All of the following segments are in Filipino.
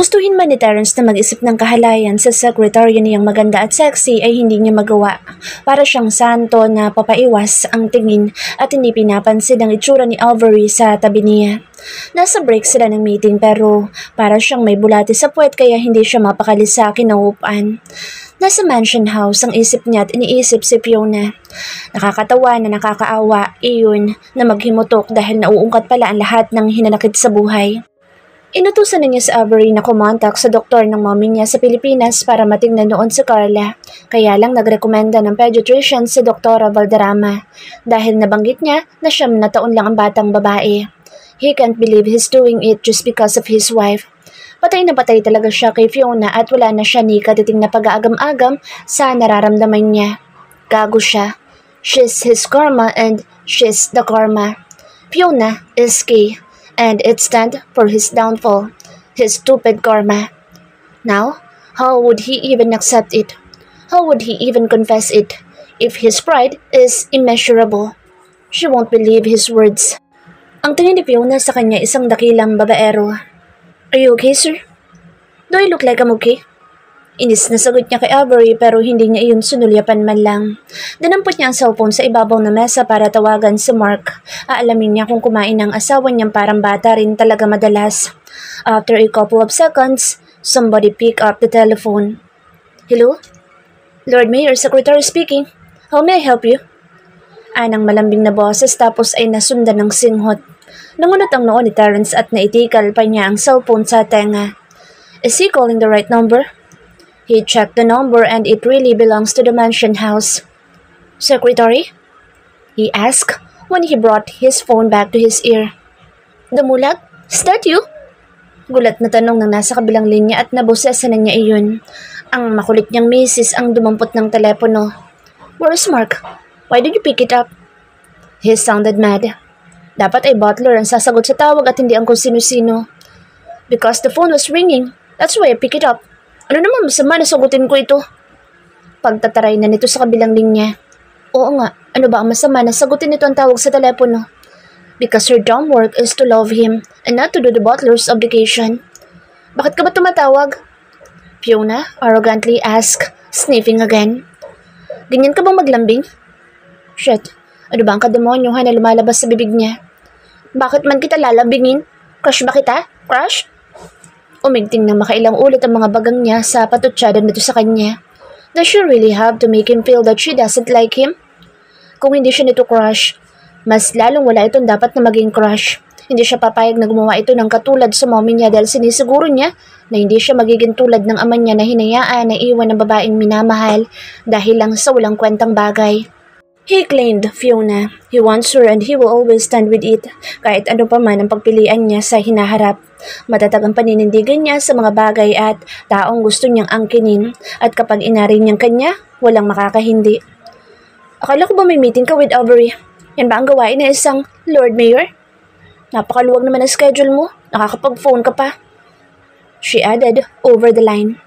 Gustuhin man ni Terence na mag-isip ng kahalayan sa sekretarya niyang maganda at sexy ay hindi niya magawa. Para siyang santo na papaiwas ang tingin at hindi pinapansin ang itsura ni Avery sa tabi niya. Nasa break sila ng meeting pero para siyang may bulati sa puwet kaya hindi siya mapakali sa kinauupan. Nasa mansion house ang isip niya at iniisip si Fiona. Nakakatawa na nakakaawa, iyon na maghimutok dahil nauungkat pala ang lahat ng hinanakit sa buhay. Inutusan na niya si Avery na kumontak sa doktor ng mommy niya sa Pilipinas para matingnan noon si Carla. Kaya lang nagrekomenda ng pediatrician si Dr. Valderrama dahil nabanggit niya na 9 na taon lang ang batang babae. He can't believe he's doing it just because of his wife. Patay na patay talaga siya kay Fiona at wala na siya ni katiting na pag-aagam-agam sa nararamdaman niya. Gago siya. She's his karma and she's the karma. Fiona is gay. And it stand for his downfall, his stupid karma. Now, how would he even accept it? How would he even confess it if his pride is immeasurable? She won't believe his words. Ang tingin ni Fiona sa kanya isang dakilang babaero. Are you okay, sir? Do I look like I'm okay? Inis na sagot niya kay Avery pero hindi niya iyon sunulyapan man lang. Dinampot niya ang cellphone sa ibabaw ng mesa para tawagan si Mark. Aalamin niya kung kumain ng asawa niyang parang bata rin talaga madalas. After a couple of seconds, somebody picked up the telephone. Hello? Lord Mayor, Secretary speaking. How may I help you? Anang malambing na boses tapos ay nasundan ng singhot. Nangunot ang noo ni Terence at naitikal pa niya ang cellphone sa tenga. Is he calling the right number? He checked the number and it really belongs to the mansion house. Secretary? He asked when he brought his phone back to his ear. Dumulag? Is that you? Gulat na tanong ng nasa kabilang linya at nabosesan na niya iyon. Ang makulit niyang misis ang dumampot ng telepono. Where's Mark? Why did you pick it up? He sounded mad. Dapat ay butler ang sasagot sa tawag at hindi ang kung sino-sino. Because the phone was ringing. That's why I pick it up. Ano naman masama na sagutin ko ito? Pagtataray na nito sa kabilang linya. Oo nga, ano ba ang masama na sagutin nito ang tawag sa telepono? Because her dumb work is to love him and not to do the butler's obligation. Bakit ka ba tumatawag? Fiona arrogantly asked, sniffing again. Ganyan ka bang maglambing? Shit, ano ba ang kademonyohan na lumalabas sa bibig niya? Bakit man kita lalambingin? Crush ba kita? Crush? Umigting na makailang ulit ang mga bagang niya sa patutsada nito sa kanya. Does she really have to make him feel that she doesn't like him? Kung hindi siya nito crush, mas lalong wala itong dapat na maging crush. Hindi siya papayag na gumawa ito ng katulad sa mommy niya dahil sinisiguro niya na hindi siya magiging tulad ng ama niya na hinayaan na iwan ng babaeng minamahal dahil lang sa walang kwentang bagay. He claimed Fiona. He wants her and he will always stand with it kahit ano pa man ang pagpilian niya sa hinaharap. Matatag ang paninindigan niya sa mga bagay at taong gusto niyang angkinin at kapag inari niyang kanya, walang makakahindi. Akala ko ba may meeting ka with Avery? Yan ba ang gawain na isang Lord Mayor? Napakaluwag naman ang schedule mo. Nakakapag-phone ka pa. She added over the line.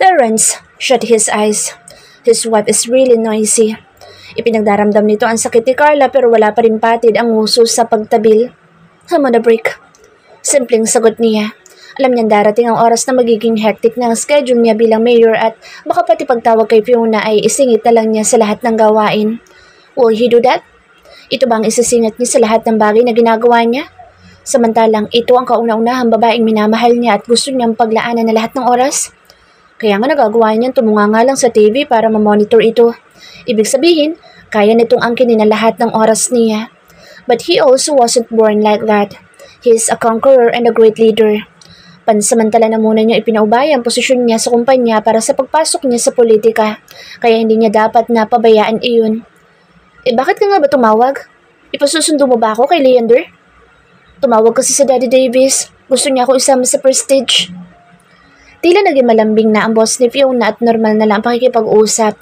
Terence shut his eyes. His wife is really noisy. Ipinagdaramdam nito ang sakit ni Carla pero wala pa rin patid ang nguso sa pagtabil. I'm on a break. Simpleng sagot niya. Alam niyang darating ang oras na magiging hectic na ang schedule niya bilang mayor at baka pati pagtawag kay Fiona ay isingit na lang niya sa lahat ng gawain. Will he do that? Ito ba ang isisingit niya sa lahat ng bagay na ginagawa niya? Samantalang ito ang kauna-unahang babaeng minamahal niya at gusto niyang paglaanan na lahat ng oras? Kaya nga nagagawa niyang tumunganga lang sa TV para mamonitor ito. Ibig sabihin, kaya nitong angkinin na lahat ng oras niya. But he also wasn't born like that. He is a conqueror and a great leader. Pansamantala na muna niya ipinaubaya ang posisyon niya sa kumpanya para sa pagpasok niya sa politika. Kaya hindi niya dapat na pabayaan iyon. Bakit ka nga ba tumawag? Ipasusundo mo ba ako kay Leander? Tumawag kasi sa Daddy Davis. Gusto niya ako isama sa Prestige. Tila naging malambing na ang boss ni Fiona at normal na lang pakikipag-usap.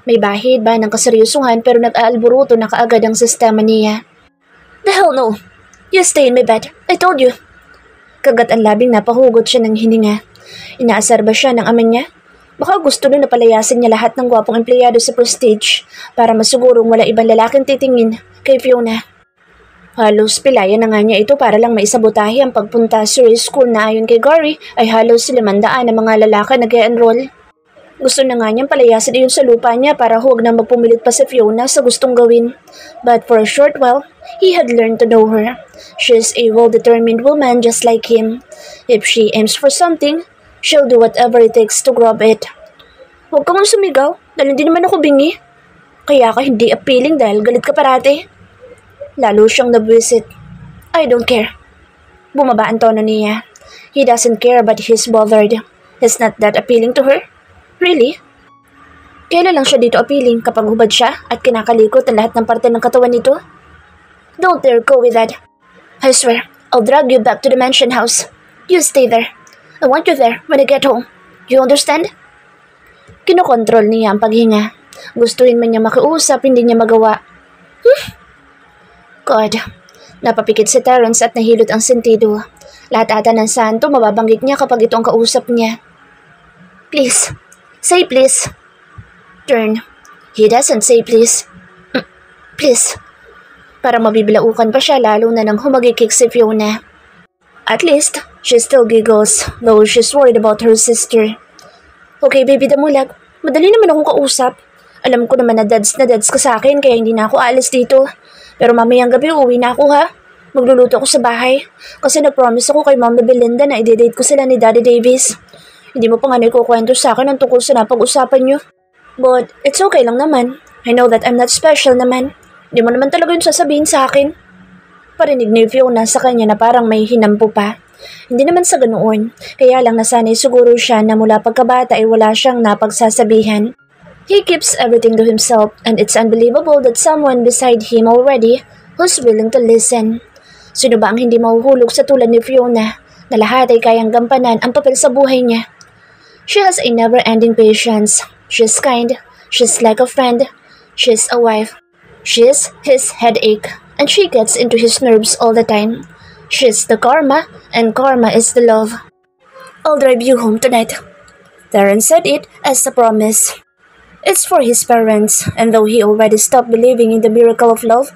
May bahid ba ng kaseryosuhan pero nag-aalburuto na kaagad ang sistema niya. The hell no! You stay in my bed. I told you. Kagat ang labing napahugot siya ng hininga. Inaasar ba siya ng ama niya? Baka gusto nun na palayasin niya lahat ng gwapong empleyado sa Prestige para masigurong wala ibang lalaking titingin kay Fiona. Halos pilaya na nga niya ito para lang maisabotahe ang pagpunta sa school na ayon kay Gary ay halos 500 na mga lalaki nag-e-enroll. Gusto na nga niyang palayasin iyon sa lupa niya para huwag na magpumilit pa si Fiona sa gustong gawin. But for a short while, he had learned to know her. She is a well-determined woman just like him. If she aims for something, she'll do whatever it takes to grab it. Huwag kang sumigaw dahil hindi naman ako bingi. Kaya ka hindi appealing dahil galit ka parati. Lalo siyang nabwisit. I don't care. Bumaba ang tono niya. He doesn't care but he's bothered. He's not that appealing to her. Really? Kailan lang siya dito appealing kapag hubad siya at kinakalikot ang lahat ng parte ng katawan nito? Don't dare go with that. I swear, I'll drag you back to the mansion house. You stay there. I want you there when I get home. You understand? Kinokontrol niya ang paghinga. Gustuin man niya makiusap, hindi niya magawa. God. Napapikit si Terence at nahilot ang sentido. Lahat ata ng santo mababanggit niya kapag ito ang kausap niya. Please. Say please. Turn. He doesn't say please. Please. Para mabibilaukan pa siya lalo na nang humagikik si Fiona. At least, she still giggles, though she's worried about her sister. Okay, baby damulag. Madali naman akong kausap. Alam ko naman na dads ka sa akin kaya hindi na ako aalis dito. Pero mamayang gabi uuwi na ako ha. Magluluto ako sa bahay. Kasi nag-promise ako kay Mama Belinda na i-date ko sila ni Daddy Davis. Hindi mo pa nga naikukwento sa akin ang tungkol sa napag-usapan nyo. But it's okay lang naman. I know that I'm not special naman. Hindi mo naman talaga yun sasabihin sa akin. Parinig ni Fiona sa kanya na parang may hinampo pa. Hindi naman sa ganoon. Kaya lang nasanay siguro siya na mula pagkabata ay wala siyang napagsasabihan. He keeps everything to himself and it's unbelievable that someone beside him already who's willing to listen. Sino ba ang hindi mahuhulog sa tulad ni Fiona na lahat ay kayang gampanan ang papel sa buhay niya? She has a never-ending patience. She's kind. She's like a friend. She's a wife. She's his headache and she gets into his nerves all the time. She's the karma and karma is the love. I'll drive you home tonight. Terence said it as a promise. It's for his parents, and though he already stopped believing in the miracle of love,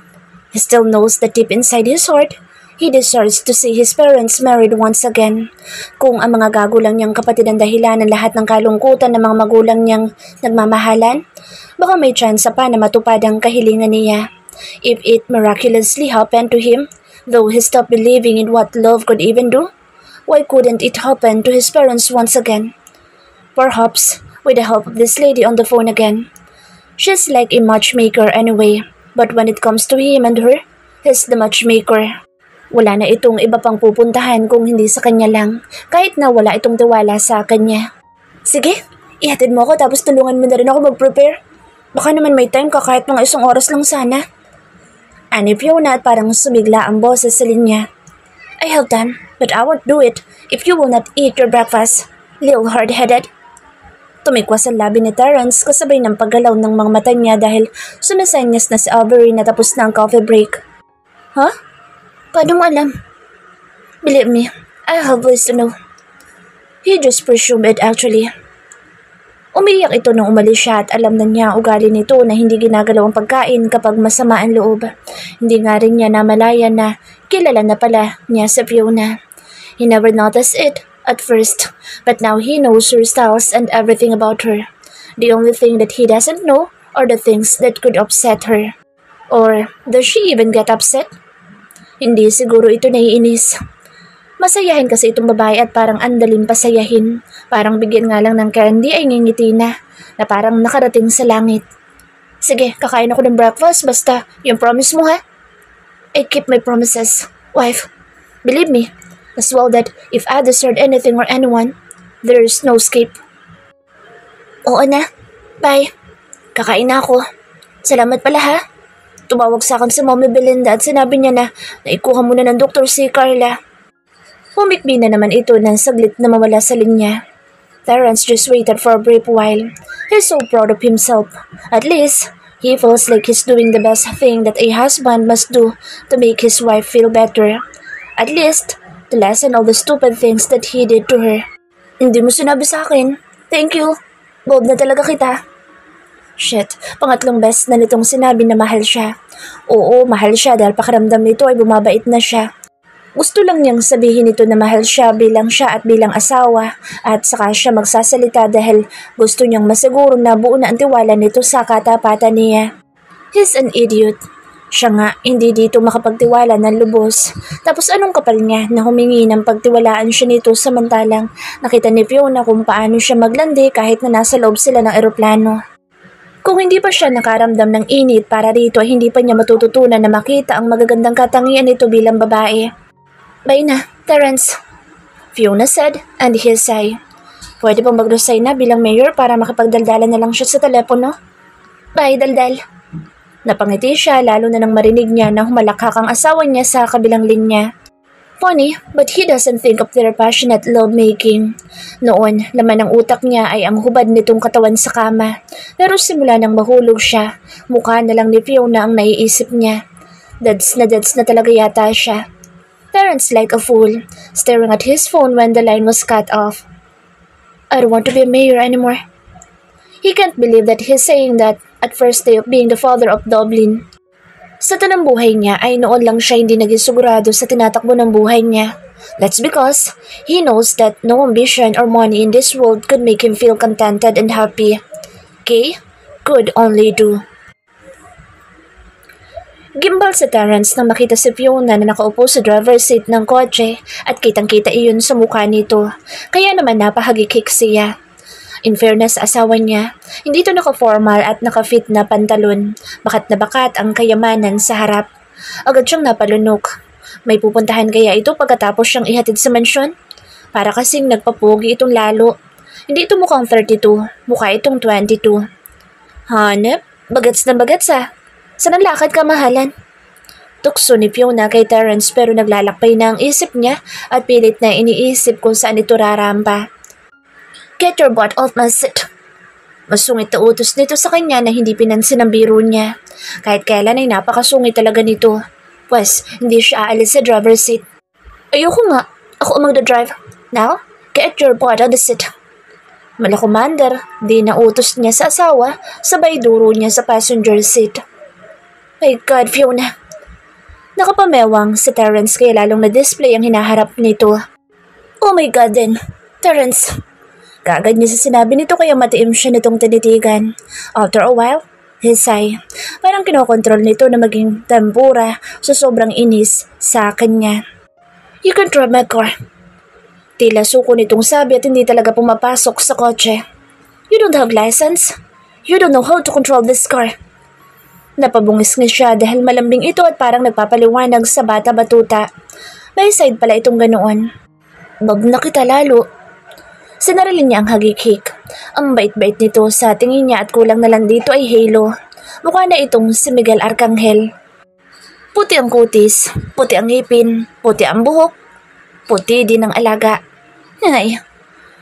he still knows that deep inside his heart, he deserves to see his parents married once again. Kung ang mga gago lang niyang kapatid ang dahilan ng lahat ng kalungkutan ng mga magulang niyang nagmamahalan, baka may chance pa na matupad ang kahilingan niya. If it miraculously happened to him, though he stopped believing in what love could even do, why couldn't it happen to his parents once again? Perhaps, with the help of this lady on the phone again. She's like a matchmaker anyway, but when it comes to him and her, he's the matchmaker. Wala na itong iba pang pupuntahan kung hindi sa kanya lang, kahit na wala itong tiwala sa kanya. Sige, ihatid mo ako tapos tulungan mo na rin ako mag-prepare. Baka naman may time ka kahit mga 1 oras lang sana. Ani Fiona at parang sumigla ang boses sa linya. I have time, but I won't do it if you will not eat your breakfast, little hard-headed. Tumikwas ang labi ni Terence kasabay ng paggalaw ng mga mata niya dahil sumisenyas na si Avery na tapos na ang coffee break. Huh? Paano mo alam? Believe me, I have ways to know. He just presumed it actually. Umiyak ito nang umalis siya at alam na niya ugali nito na hindi ginagalaw ang pagkain kapag masama ang loob. Hindi nga rin niya namalayan na kilala na pala niya si Fiona. He never noticed it at first, but now he knows her styles and everything about her. The only thing that he doesn't know are the things that could upset her. Or does she even get upset? Hindi siguro ito naiinis. Masayahin kasi itong babae at parang andaling pasayahin. Parang bigyan nga lang ng candy ay ngingiti na parang nakarating sa langit. Sige, kakain ako ng breakfast basta yung promise mo ha? I keep my promises, wife. Believe me, as well that if I desert anything or anyone, there is no escape. Oo na. Bye. Kakain na ako. Salamat pala ha. Tumawag sa akin si Mommy Belinda at sinabi niya na naikuha muna ng doktor si Carla. Humikbi na naman ito ng saglit na mawala sa linya. Terence just waited for a brief while. He's so proud of himself. At least, he feels like he's doing the best thing that a husband must do to make his wife feel better. At least, to lessen all the stupid things that he did to her. Hindi mo sinabi sa akin. Thank you. Gold na talaga kita. Shit, pangatlong beses na nitong sinabi na mahal siya. Oo, mahal siya dahil pakiramdam nito ay bumabait na siya. Gusto lang niyang sabihin nito na mahal siya at bilang asawa at saka siya magsasalita dahil gusto niyang masiguro na buo na ang tiwala nito sa katapatan niya. He's an idiot. Siya nga, hindi dito makapagtiwala ng lubos. Tapos anong kapal niya na humingi ng pagtiwalaan siya nito samantalang nakita ni Fiona kung paano siya maglandi kahit na nasa loob sila ng eroplano. Kung hindi pa siya nakaramdam ng init para rito ay hindi pa niya matututunan na makita ang magagandang katangian nito bilang babae. Bye na, Terence, Fiona said, and he sighed. Pwede pang mag-resign na bilang mayor para makapagdaldalan na lang siya sa telepono? Bye, daldal. Napangiti siya lalo na nang marinig niya na humalakhak ang asawa niya sa kabilang linya. Funny, but he doesn't think of their passionate lovemaking. Noon, laman ng utak niya ay ang hubad nitong katawan sa kama. Pero simula nang mahulog siya, mukha na lang ni Fiona ang naiisip niya. Dads na talaga yata siya. Terence like a fool, staring at his phone when the line was cut off. I don't want to be a mayor anymore. He can't believe that he's saying that at first day of being the father of Dublin. Sa tanang buhay niya ay noon lang siya hindi naging sigurado sa tinatakbo ng buhay niya. That's because he knows that no ambition or money in this world could make him feel contented and happy. Kay could only do. Gimbal sa Terence nang makita si Fiona na nakaupo sa driver's seat ng kotse at kitang-kita iyon sa mukha nito. Kaya naman napahagikik siya. In fairness sa asawa niya, hindi ito naka-formal at naka-fit na pantalon. Bakat na bakat ang kayamanan sa harap. Agad siyang napalunok. May pupuntahan kaya ito pagkatapos siyang ihatid sa mansyon? Para kasing nagpapogi itong lalo. Hindi ito mukhang 32, mukha itong 22. Hanep, bagats na bagats ah. Saan ang lakad ka, mahalan? Tukso ni Fiona kay Terence pero naglalakbay na ang isip niya at pilit na iniisip kung saan ito rarampa. Get your butt off my seat. Masungit na utos nito sa kanya na hindi pinansin ang biro niya. Kahit kailan ay napakasungit talaga nito. Pues, hindi siya aalis sa driver's seat. Ayoko nga. Ako ang magdadrive. Now, get your butt on the seat. Malakumander, di na utos niya sa asawa, sabay duro niya sa passenger seat. My God, Fiona. Nakapamewang si Terence kaya lalong na-display ang hinaharap nito. Oh my God din, Terence. Kaagad niya sa sinabi nito kaya matiim siya nitong tinitigan. After a while, he sighed. Parang kinokontrol nito na maging tempura sa sobrang inis sa kanya. You can drive my car. Tila suko nitong sabi at hindi talaga pumapasok sa kotse. You don't have license. You don't know how to control this car. Napabungis nga siya dahil malambing ito at parang nagpapaliwanag sa bata-batuta. May side pala itong ganoon. Bab na kita lalo. Sinarilin niya ang hagikik. Ang bait-bait nito sa tingin niya at kulang na lang dito ay halo. Mukha na itong si Miguel Arcangel. Puti ang kutis, puti ang ngipin, puti ang buhok, puti din ang alaga. Ay,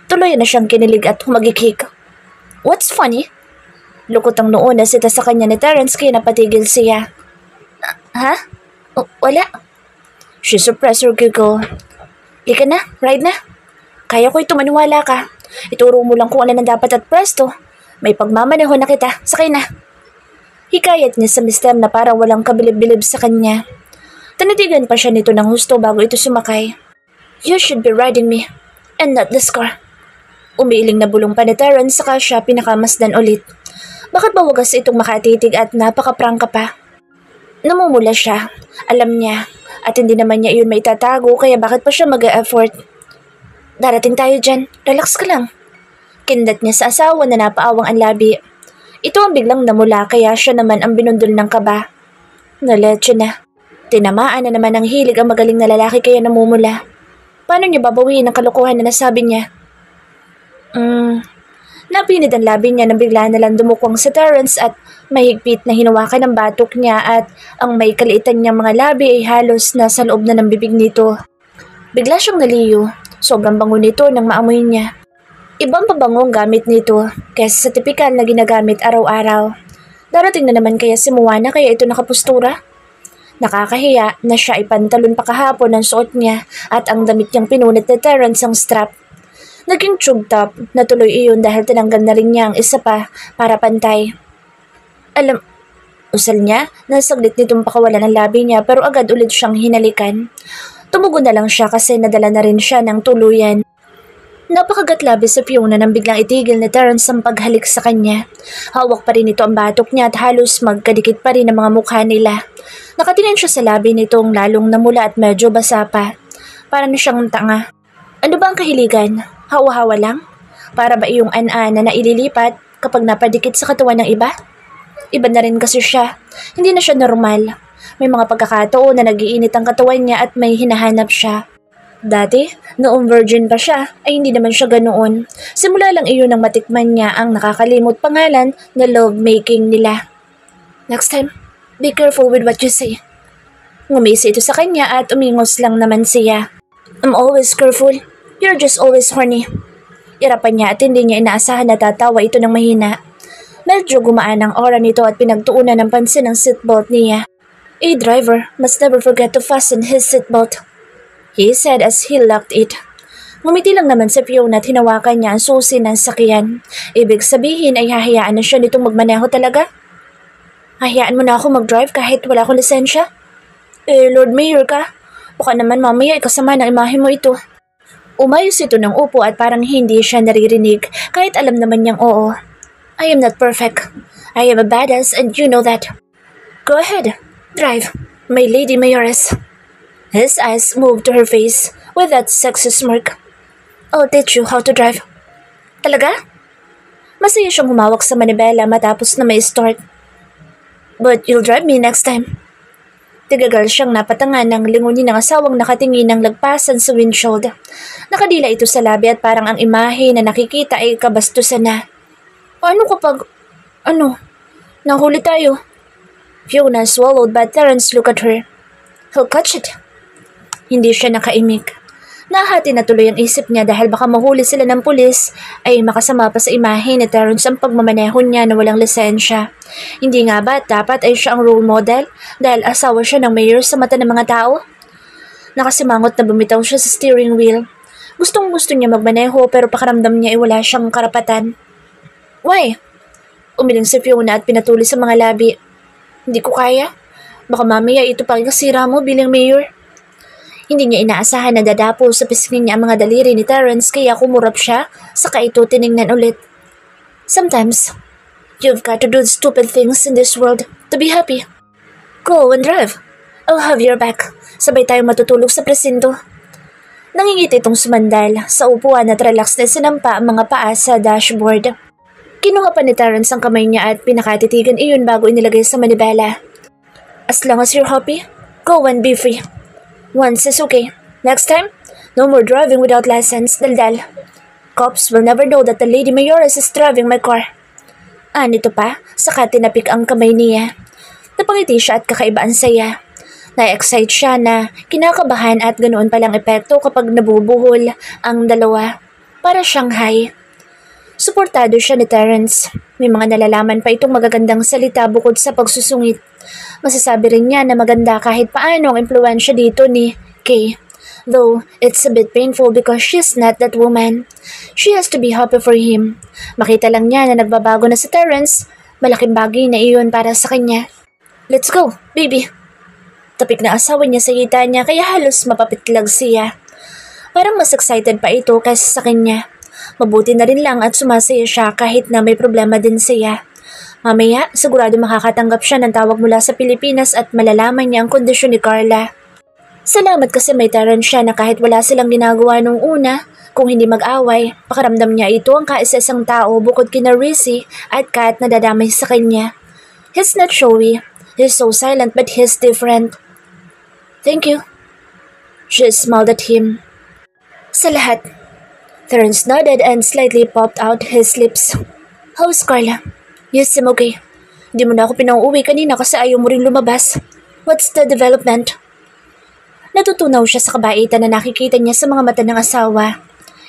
tuloy na siyang kinilig at humagikik. What's funny? Lukot ang noo na sita sa kanya ni Terence kaya napatigil siya. Ha? Wala. She suppressed her giggle. Lika na, ride na. Kaya ko ito, maniwala ka. Ituro mo lang kung ano nang dapat at presto. May pagmamaneho na kita, sakay na. Hikayat niya sa mister na parang walang kabilib-bilib sa kanya. Tanitigan pa siya nito ng husto bago ito sumakay. You should be riding me, and not this car. Umiiling na bulong pa ni Terence saka siya pinakamasdan ulit. Bakit ba wagas itong makatitig at napaka-prangka pa? Namumula siya, alam niya, at hindi naman niya iyon maitatago kaya bakit pa siya mag-e-effort? Darating tayo dyan, relax ka lang. Kindat niya sa asawa na napaawang ang labi. Ito ang biglang namula kaya siya naman ang binundol ng kaba. Naletsyo na. Tinamaan na naman ang hilig ang magaling na lalaki kaya namumula. Paano niya babawiin ang kalokohan na nasabi niya? Napinid ang labi niya nang bigla na lang dumukwang sa Terence at mahigpit na hinawakan ng batok niya at ang may kaliitan niyang mga labi ay halos nasa loob na ng bibig nito. Bigla siyang naliyo. Sobrang bango nito nang maamoy niya. Ibang pabangong gamit nito kaysa sa tipikal na ginagamit araw-araw. Darating na naman kaya si Moana kaya ito nakapustura? Nakakahiya na siya ay pantalon pa kahapon ang suot niya at ang damit niyang pinunit ni Terence ang strap. Naging tube top na tuloy iyon dahil tinanggal na rin niya ang isa pa para pantay. Alam, usal niya, nasaglit nitong pakawalan ng labi niya pero agad ulit siyang hinalikan. Tumugon na lang siya kasi nadala na rin siya ng tuluyan. Napakagatlabi sa Fiona nang biglang itigil ni Terence ang paghalik sa kanya. Hawak pa rin ito ang batok niya at halos magkadikit pa rin ang mga mukha nila. Nakatingin siya sa labi nitong lalong namula at medyo basa pa. Para na siyang tanga. Ano ba ang kahiligan? Hawa-hawa lang? Para ba iyong ana na ililipat kapag napadikit sa katawan ng iba? Iba na rin kasi siya. Hindi na siya normal. May mga pagkakataon na nagiinit ang katawan niya at may hinahanap siya. Dati, noong virgin pa siya, ay hindi naman siya ganoon. Simula lang iyon nang matikman niya ang nakakalimot pangalan na love-making nila. Next time, be careful with what you say. Ngumisi ito sa kanya at umingos lang naman siya. I'm always careful. You're just always horny. Irapan niya at hindi niya inaasahan na tatawa ito ng mahina. Medyo gumaan ang aura nito at pinagtuunan ng pansin ang seatbelt niya. A driver must never forget to fasten his seatbelt, he said as he locked it. Ngumiti lang naman sa Fiona at hinawakan niya ang susi ng sakyan. Ibig sabihin ay hahayaan na siya nitong magmaneho talaga? Hahayaan mo na ako mag-drive kahit wala akong lisensya? Lord Mayor ka? Baka naman mamaya ikasama ng imahe mo ito. Umayos ito ng upo at parang hindi siya naririnig kahit alam naman niyang oo. I am not perfect. I am a badass and you know that. Go ahead, drive, my lady mayoress. His eyes moved to her face with that sexy smirk. I'll teach you how to drive. Talaga? Masaya siyang humawak sa manibela matapos na may start. But you'll drive me next time. Tigagal siyang napatangan ng lingunin ng asawang nakatingin ng lagpasan sa windshield. Nakadila ito sa labi at parang ang imahe na nakikita ay kabastusan na. Paano kapag... nahuli tayo? Fiona swallowed but Terence looked at her. He'll catch it. Hindi siya nakaimik. Nahati na tuloy ang isip niya dahil baka mahuli sila ng pulis ay makasama pa sa imahe ni Terence ang pagmamaneho niya na walang lisensya. Hindi nga ba dapat ay siya ang role model dahil asawa siya ng mayor sa mata ng mga tao? Nakasimangot na bumitaw siya sa steering wheel. Gustong gusto niya magmaneho pero pakaramdam niya ay wala siyang karapatan. Why? Umiling si Fiona at pinatuli sa mga labi. Hindi ko kaya. Baka mamaya ito pa kasira mo bilang mayor. Hindi niya inaasahan na dadapo sa pisngi niya ang mga daliri ni Terence kaya kumurap siya, saka ito tiningnan ulit. Sometimes, you've got to do stupid things in this world to be happy. Go and drive. I'll have your back. Sabay tayong matutulog sa presinto. Nangingiti itong sumandal sa upuan at relax na sinampa ang mga paa sa dashboard. Kinuha pa ni Terence ang kamay niya at pinakatitigan iyon bago inilagay sa manibela. As long as you're happy, go and be free. Once is okay. Next time, no more driving without license, daldal. Cops will never know that the lady mayoress is driving my car. Nito pa, saka tinapik ang kamay niya. Napangiti siya at kakaiba ang saya. Na-excite siya na kinakabahan at ganoon palang epekto kapag nabubuhol ang dalawa. Para siyang high. Suportado siya ni Terence. May mga nalalaman pa itong magagandang salita bukod sa pagsusungit. Masasabi rin niya na maganda kahit paano ang impluensya dito ni Kay. Though, it's a bit painful because she's not that woman. She has to be happy for him. Makita lang niya na nagbabago na si Terence. Malaking bagay na iyon para sa kanya. Let's go, baby. Tapik na asawa niya sa hita niya kaya halos mapapitlag siya. Parang mas excited pa ito kaysa sa kanya. Mabuti na rin lang at sumasaya siya kahit na may problema din siya. Mamaya, sigurado makakatanggap siya ng tawag mula sa Pilipinas at malalaman niya ang kondisyon ni Carla. Salamat kasi may Terence siya na kahit wala silang ginagawa nung una, kung hindi mag-away, pakaramdam niya ito ang kaisa-isang tao bukod kina Rizzy at Kat na dadamay sa kanya. He's not showy. He's so silent but he's different. Thank you. She smiled at him. Sa lahat. Terence nodded and slightly popped out his lips. How's Carla? Yes, I'm okay. Di mo na ako pinauuwi kanina kasi ayaw mo rin lumabas. What's the development? Natutunaw siya sa kabaitan na nakikita niya sa mga mata ng asawa.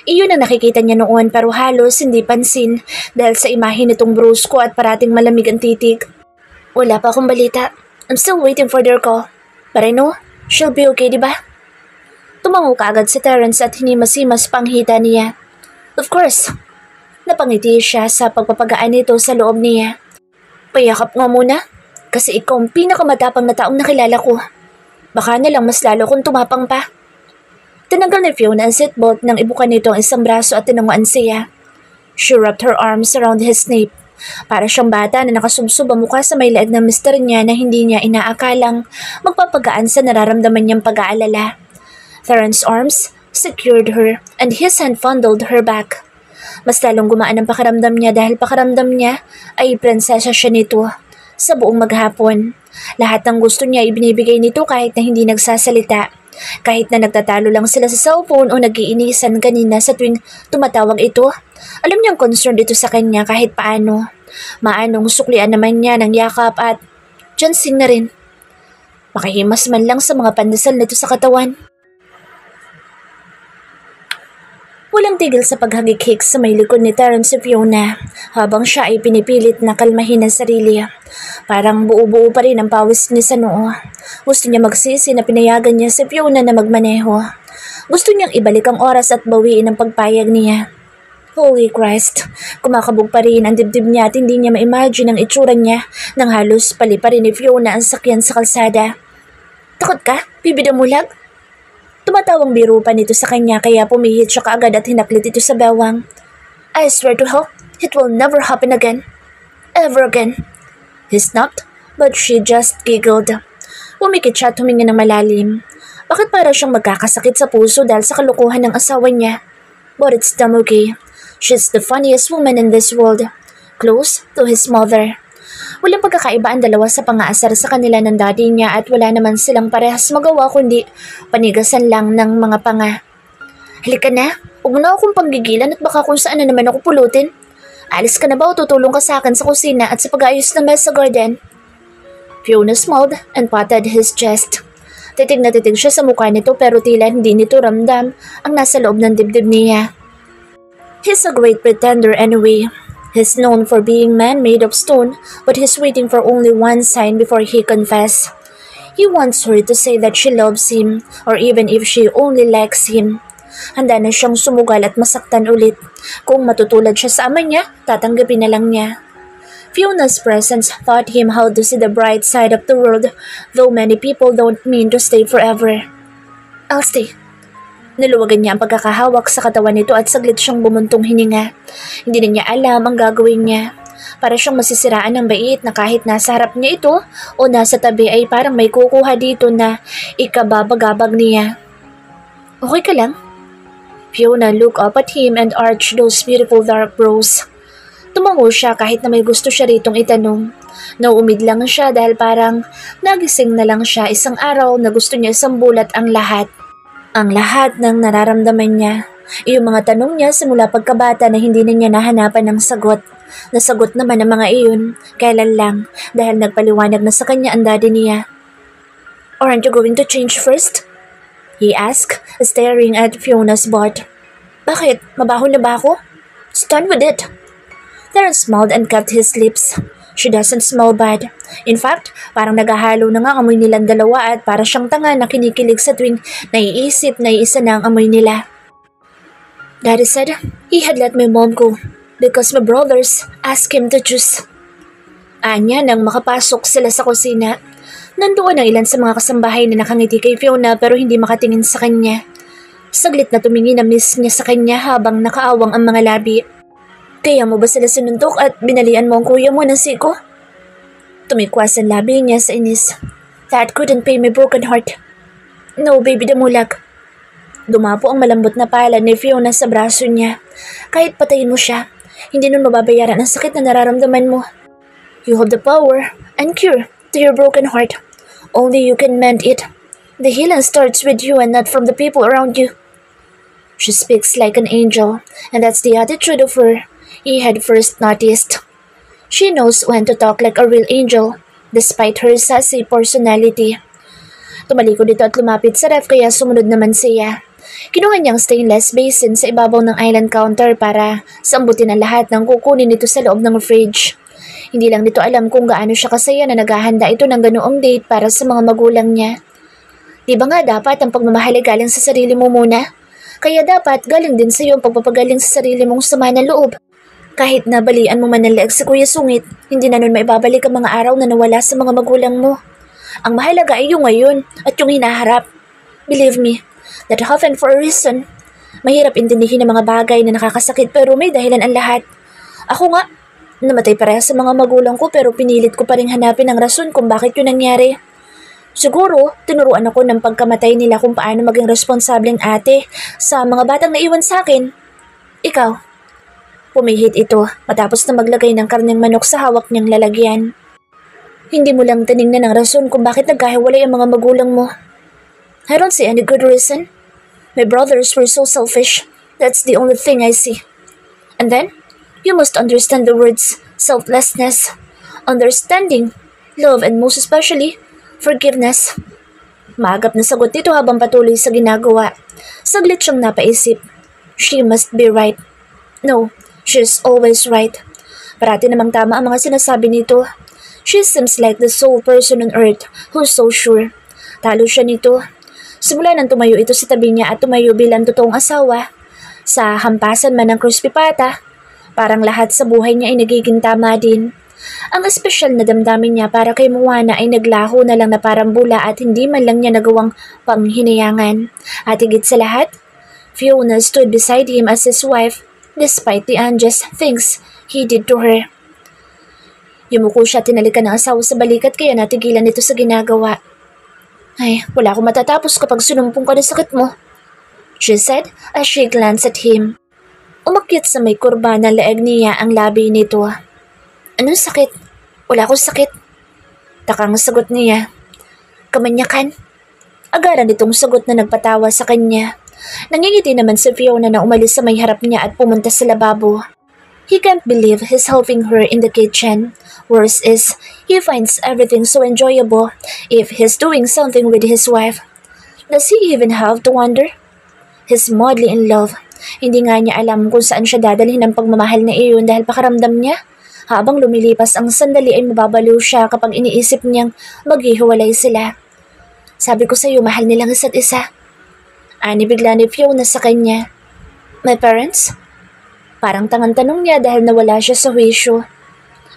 Iyon ang nakikita niya noon pero halos hindi pansin dahil sa imahe nitong brusko at parating malamig ang titig. Wala pa akong balita. I'm still waiting for their call. But I know, she'll be okay, di ba? Tumango kaagad si Terence at hinimasimas pang hita niya. Of course. Napangiti siya sa pagpapagaan nito sa loob niya. Payakap nga muna. Kasi ikaw ang pinakamatapang na taong nakilala ko. Baka na lang mas lalo kung tumapang pa. Tinanggal ni Fiona ang seatbelt nang ibukan nito ang isang braso at tinanguan siya. She wrapped her arms around his nape. Para siyang bata na nakasubsob ang mukha sa may leeg ng mister niya na hindi niya inaakalang magpapagaan sa nararamdaman niyang pag-aalala. Theron's arms secured her and his hand fondled her back. Mas lalong gumaan ang pakiramdam niya dahil pakiramdam niya ay prinsesa siya nito. Sa buong maghapon, lahat ng gusto niya ibinibigay nito kahit na hindi nagsasalita. Kahit na nagtatalo lang sila sa cellphone o nag-iinisan kanina sa tuwing tumatawag ito, alam niyang concerned ito sa kanya kahit paano. Maanong suklian naman niya ng yakap at jansing na rin. Makahimas man lang sa mga pandesal nito sa katawan. Walang tigil sa paghagik-hik sa may likod ni Theron si Fiona habang siya ay pinipilit na kalmahin ang sarili. Parang buo-buo pa rin ang pawis niya sa noo. Gusto niya magsisi na pinayagan niya si Fiona na magmaneho. Gusto niyang ibalik ang oras at bawiin ang pagpayag niya. Holy Christ, kumakabog pa rin ang dibdib niya at hindi niya ma-imagine ang itsura niya nang halos pali pa rin ni Fiona ang sakyan sa kalsada. Takot ka? Bibidamulag? Tumatawang biro pa nito sa kanya kaya pumihit siya kaagad at hinaklit ito sa bewang. I swear to hell, it will never happen again. Ever again. He snapped, but she just giggled. Pumikit siya at huminga ng malalim. Bakit para siyang magkakasakit sa puso dahil sa kalukuhan ng asawa niya? But it's damn okay. She's the funniest woman in this world. Close to his mother. Walang pagkakaiba ang dalawa sa pang-aasar sa kanila ng daddy niya at wala naman silang parehas magawa kundi panigasan lang ng mga panga. Halika na, huwag mo na akong panggigilan at baka kung saan na naman ako pulutin. Alis ka na ba o tutulong ka sa akin sa kusina at sa pag-ayos ng mess sa garden? Fiona smiled and patted his chest. Titig na titig siya sa mukha nito pero tila hindi nito ramdam ang nasa loob ng dibdib niya. He's a great pretender anyway. He's known for being man made of stone, but he's waiting for only one sign before he confess. He wants her to say that she loves him, or even if she only likes him. Handa na siyang sumugal at masaktan ulit. Kung matutulad siya sa ama niya, tatanggapin na lang niya. Fiona's presence taught him how to see the bright side of the world, though many people don't mean to stay forever. I'll stay. Naluwagan niya ang pagkakahawak sa katawan nito at saglit siyang bumuntong hininga. Hindi na niya alam ang gagawin niya. Para siyang masisiraan ng bait na kahit nasa harap niya ito o nasa tabi ay parang may kukuha dito na ikababagabag niya. Okay ka lang? Fiona looked up at him and arched those beautiful dark brows. Tumango siya kahit na may gusto siya ritong itanong. Nauumid lang siya dahil parang nagising na lang siya isang araw na gusto niya sambulat ang lahat. Ang lahat ng nararamdaman niya. Yung mga tanong niya simula pagkabata na hindi na niya nahanapan ng sagot. Nasagot naman ang mga iyon, kailan lang, dahil nagpaliwanag na sa kanya ang daddy niya. Aren't you going to change first? He asked, staring at Fiona's butt. Bakit? Mabaho na ba ako? Stand with it. Terence smiled and kept his lips. She doesn't smell bad. In fact, parang naghahalo na nga amoy nilang dalawa at para siyang tanga na kinikilig sa tuwing naiisip na iisa na ang amoy nila. Daddy said he had let my mom go because my brothers asked him to choose. Anya nang makapasok sila sa kusina. Nandoon ang ilan sa mga kasambahay na nakangiti kay Fiona pero hindi makatingin sa kanya. Saglit na tumingin na miss niya sa kanya habang nakaawang ang mga labi. Kaya mo ba sila sinuntok at binalian mo ang kuya mo ng siko? Tumikwas ang labi niya sa inis. That couldn't pay my broken heart. No, baby damulag. Dumapo ang malambot na pala ni Fiona sa braso niya. Kahit patayin mo siya, hindi nun mababayaran ang sakit na nararamdaman mo. You have the power and cure to your broken heart. Only you can mend it. The healing starts with you and not from the people around you. She speaks like an angel, and that's the attitude of her he had first noticed. She knows when to talk like a real angel, despite her sassy personality. Tumalikod dito at lumapit sa ref kaya sumunod naman siya. Kinuha niyang stainless basin sa ibabaw ng island counter para sambutin ang lahat ng kukunin nito sa loob ng fridge. Hindi lang nito alam kung gaano siya kasaya na naghahanda ito ng ganoong date para sa mga magulang niya. Di ba nga dapat ang pagmamahal ay galing sa sarili mo muna? Kaya dapat galing din sa iyo ang pagpapagaling sa sarili mong sama na loob. Kahit nabalian mo man ng leeg si Kuya Sungit, hindi na nun maibabalik ang mga araw na nawala sa mga magulang mo. Ang mahalaga ay yung ngayon at yung hinaharap. Believe me, that happened for a reason. Mahirap intindihin ang mga bagay na nakakasakit pero may dahilan ang lahat. Ako nga, namatay parehas sa mga magulang ko pero pinilit ko pa rin hanapin ang rason kung bakit yun nangyari. Siguro, tinuruan ako ng pagkamatay nila kung paano maging responsableng ate sa mga batang naiwan sa akin. Ikaw, pumihit ito matapos na maglagay ng karneng manok sa hawak niyang lalagyan. Hindi mo lang tinignan ang rason kung bakit nagkahiwalay ang mga magulang mo. I don't see any good reason. My brothers were so selfish. That's the only thing I see. And then, you must understand the words selflessness, understanding, love, and most especially, forgiveness. Maagap na sagot nito habang patuloy sa ginagawa. Saglit siyang napaisip. She must be right. No, she's always right. Parati namang tama ang mga sinasabi nito. She seems like the sole person on earth who's so sure. Talo siya nito. Simula nang tumayo ito sa tabi niya at tumayo bilang totoong asawa. Sa hampasan man ng crispy pata, parang lahat sa buhay niya ay nagiging tama din. Ang espesyal na damdamin niya para kay Moana ay naglaho na lang na parang bula at hindi man lang niya nagawang panghinayangan. At higit sa lahat, Fiona stood beside him as his wife despite the unjust things he did to her. Yumuko siya at tinalikan ng asawa sa balikat kaya natigilan ito sa ginagawa. Ay, wala akong matatapos kapag sinumpong ka ng sakit mo, she said as she glanced at him. Umakyat sa may kurba na leeg niya ang labi nito. Anong sakit? Wala akong sakit. Takang sagot niya. Kamanyakan? Agaran itong sagot na nagpatawa sa kanya. Nangingiti naman si Fiona na umalis sa may harap niya at pumunta sa lababo. He can't believe he's helping her in the kitchen. Worse is, he finds everything so enjoyable if he's doing something with his wife. Does he even have to wonder? He's madly in love. Hindi nga niya alam kung saan siya dadalhin ng pagmamahal na iyon dahil pakaramdam niya. Habang lumilipas ang sandali ay mababaliw siya kapag iniisip niyang maghihiwalay sila. Sabi ko sa iyo, mahal nilang isa't isa. Ani bigla ni Fiona sa kanya. My parents? Parang tangang tanong niya dahil nawala siya sa wisyo.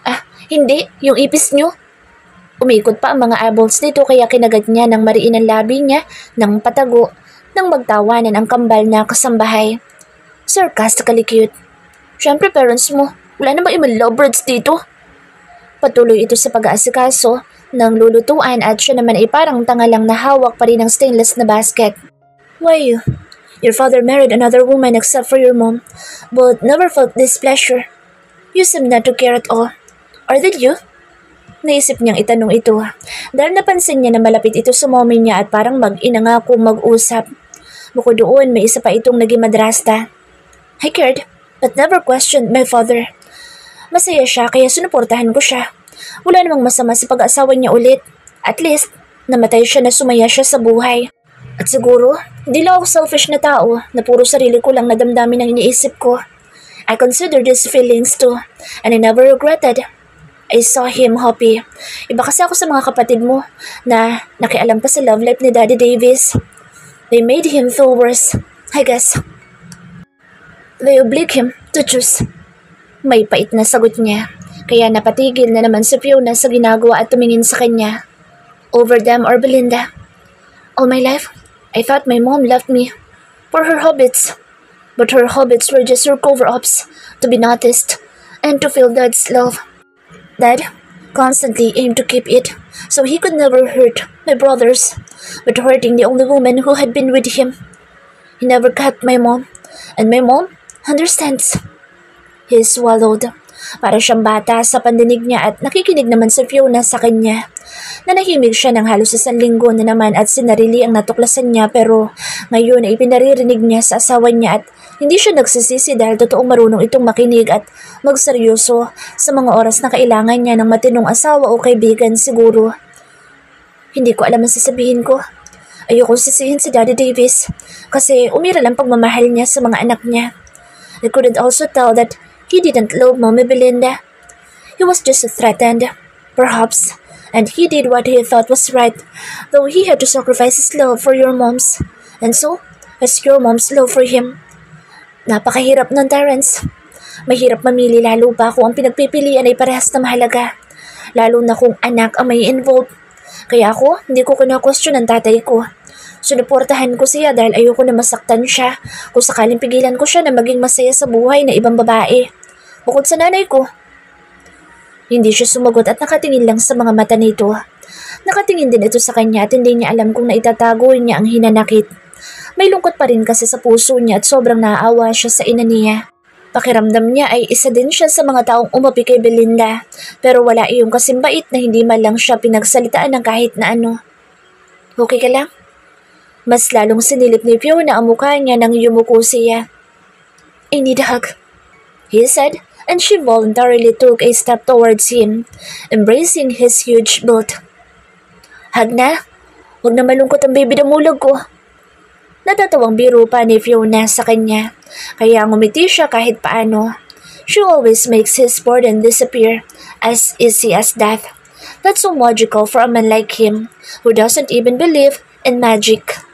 Ah, hindi, yung ipis niyo. Umikot pa ang mga eyeballs nito kaya kinagat niya ng mariin ang labi niya ng patago nang magtawanan ang kambal na kasambahay. Sarcastically cute. Siyempre parents mo. Wala namang ibang lovebirds dito. Patuloy ito sa pag-aasikaso ng lulutuan at siya naman ay parang tanga lang na hawak pa rin ang stainless na basket. Why, your father married another woman except for your mom, but never felt displeasure. You seem not to care at all. Or did you? Naisip niyang itanong ito dahil napansin niya na malapit ito sa mommy niya at parang mag-ina nga kung mag-usap. Bukod doon, may isa pa itong naging madrasta. I cared, but never questioned my father. Masaya siya kaya sinuportahan ko siya. Wala namang masama sa pag-asawa niya ulit. At least, namatay siya na sumaya siya sa buhay. At siguro, hindi lang ako selfish na tao na puro sarili ko lang nadamdamin ang iniisip ko. I consider these feelings too, and I never regretted. I saw him happy. Iba kasi ako sa mga kapatid mo na nakialam pa sa love life ni Daddy Davis. They made him feel worse, I guess. They obliged him to choose. May pait na sagot niya, kaya napatigil na naman si Fiona sa ginagawa at tumingin sa kanya. Over them or Belinda? All my life, I thought my mom loved me for her habits. But her habits were just her cover-ups to be noticed and to feel Dad's love. Dad constantly aimed to keep it so he could never hurt my brothers, but hurting the only woman who had been with him. He never cut my mom, and my mom understands. He swallowed. Para siyang bata sa pandinig niya at nakikinig naman si Fiona sa kanya. Nanahimik siya ng halos 1 linggo na naman at sinarili ang natuklasan niya pero ngayon ay pinaririnig niya sa asawa niya at hindi siya nagsisisi dahil totoong marunong itong makinig at magseryoso sa mga oras na kailangan niya ng matinong asawa o kaibigan siguro. Hindi ko alam ang sasabihin ko. Ayokong sisihin si Daddy Davis kasi umiral ang pagmamahal niya sa mga anak niya. I couldn't also tell that he didn't love Mommy Belinda. He was just threatened, perhaps, and he did what he thought was right, though he had to sacrifice his love for your mom's, and so has your mom's love for him. Napakahirap nun, Terence. Mahirap mamili lalo pa kung ang pinagpipilian ay parehas na mahalaga. Lalo na kung anak ang may involved. Kaya ako, hindi ko kina-question ang tatay ko. Sinuportahan ko siya dahil ayoko na masaktan siya kung sakaling pigilan ko siya na maging masaya sa buhay na ibang babae. Bukod sa nanay ko. Hindi siya sumagot at nakatingin lang sa mga mata nito. Nakatingin din ito sa kanya at hindi niya alam kung naitatago niya ang hinanakit. May lungkot pa rin kasi sa puso niya at sobrang naaawa siya sa ina niya. Pakiramdam niya ay isa din siya sa mga taong umapi kay Belinda, pero wala iyong kasimbait na hindi man lang siya pinagsalitaan ng kahit na ano. Okay ka lang? Mas lalong sinilip ni Fiona ang mukha niya nang yumuko siya. I need a hug, he said, and she voluntarily took a step towards him, embracing his huge build. Hug na? Huwag na malungkot ang baby na mulog ko. Natatawang biro pa ni Fiona sa kanya, kaya ngumiti siya kahit paano. She always makes his burden disappear, as easy as that. That's so magical for a man like him, who doesn't even believe in magic.